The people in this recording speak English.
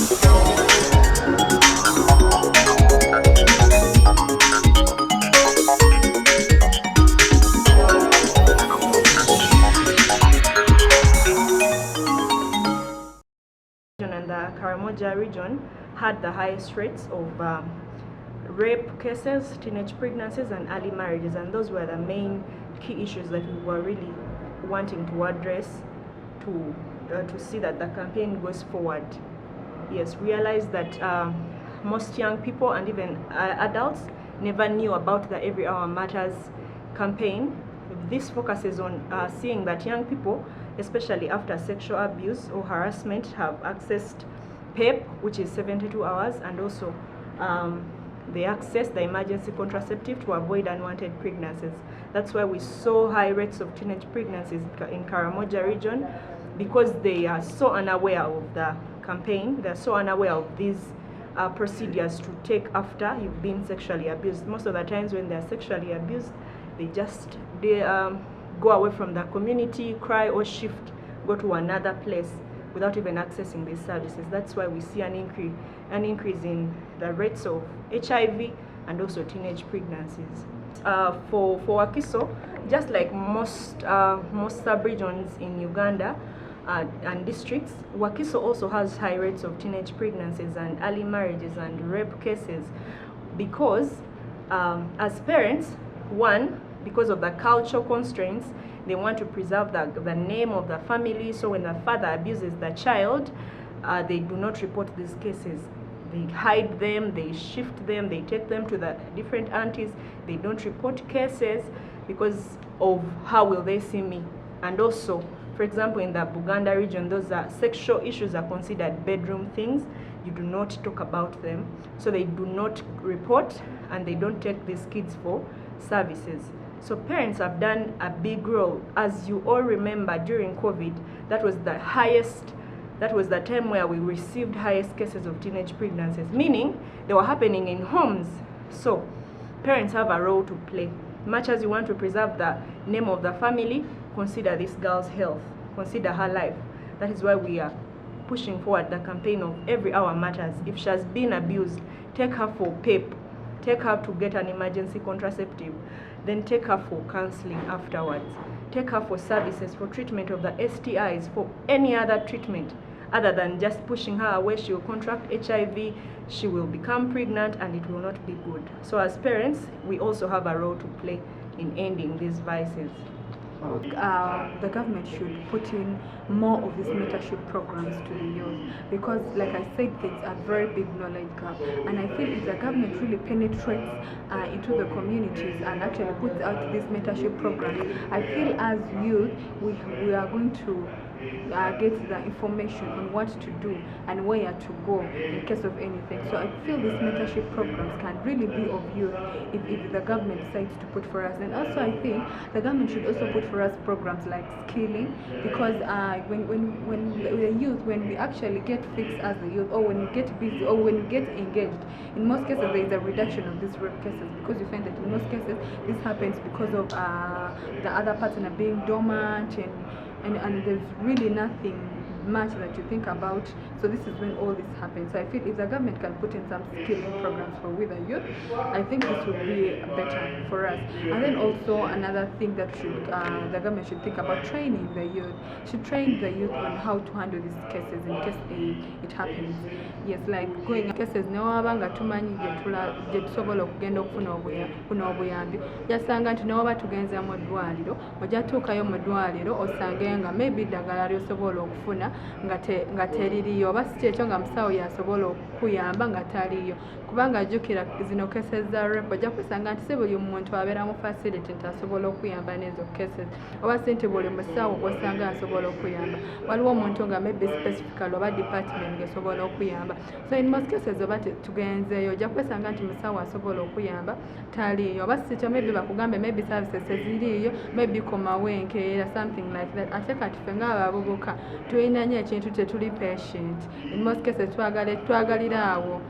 And the Karamoja region had the highest rates of rape cases, teenage pregnancies, and early marriages, and those were the main key issues that we were really wanting to address to see that the campaign goes forward. Yes, realize that most young people and even adults never knew about the Every Hour Matters campaign. This focuses on seeing that young people, especially after sexual abuse or harassment, have accessed PEP, which is 72 hours, and also they access the emergency contraceptive to avoid unwanted pregnancies. That's why we saw high rates of teenage pregnancies in Karamoja region, because they are so unaware of the campaign. They're so unaware of these procedures to take after you've been sexually abused. Most of the times when they're sexually abused, they go away from the community, cry or shift, go to another place without even accessing these services. That's why we see an increase in the rates of HIV and also teenage pregnancies. For Wakiso, just like most sub-regions in Uganda and districts, Wakiso also has high rates of teenage pregnancies and early marriages and rape cases, because as parents, one, because of the cultural constraints, they want to preserve the name of the family. So when the father abuses the child, they do not report these cases. They hide them, they shift them, they take them to the different aunties. They don't report cases because of how will they see me. And also, for example, in the Buganda region, those sexual issues are considered bedroom things. You do not talk about them. So they do not report and they don't take these kids for services. So parents have done a big role. As you all remember, during COVID, that was the time where we received highest cases of teenage pregnancies, meaning they were happening in homes. So parents have a role to play. Much as you want to preserve the name of the family, consider this girl's health, consider her life. That is why we are pushing forward the campaign of Every Hour Matters. If she has been abused, take her for PEP, take her to get an emergency contraceptive, then take her for counseling afterwards. Take her for services, for treatment of the STIs, for any other treatment other than just pushing her away. She will contract HIV, she will become pregnant, and it will not be good. So as parents, we also have a role to play in ending these vices. The government should put in more of these mentorship programs to the youth, because like I said, there's a very big knowledge gap, and I feel if the government really penetrates into the communities and actually puts out these mentorship programs, I feel as youth we are going to get the information on what to do and where to go in case of anything. So I feel these mentorship programs can really be of use if the government decides to put for us. And also I think the government should also put for us programs like skilling, because when the youth, when we actually get fixed as the youth, or when we get busy, or when we get engaged, in most cases there is a reduction of these rape cases, because you find that in most cases this happens because of the other partner being dormant, and there's really nothing much that you think about. So this is when all this happens. So I feel if the government can put in some skilling programs for with the youth, I think this would be better for us. And then also another thing that the government should think about, training the youth. Should train the youth on how to handle these cases in case it happens. Yes, like going cases newabanga tumanyi gye tusobola okugenda okufuna obuyambi, yasanga nti newaba tugenze mu ddwaliro, ojja tuukayo mu ddwaliro osange nga maybe eddagala lyosobola okufuna nga teririyo, oba si kyekyo nga musawo yasobola okukuyamba nga taliyo. Kubanga jjukira zino cases za rape, ojja kusanga nti si buli muntu abeera mu facility nti asobola okuyamba n'ezo cases, oba si nti buli musawo gw'osanga asobola okuyamba. Waliwo omuntu nga maybe specifically oba department gesobola okuyamba. So in most cases oba tugenzeeyo, ojja kwesanga nti musawo asobola okuyamba taliyo, oba si kyo maybe bakugambe maybe services eziriyo, maybe komawo enkeera, something like that. Ate kati ffe ng'abavubuka tulina nnyo ekintu tetuli patient. In most cases twagalira awo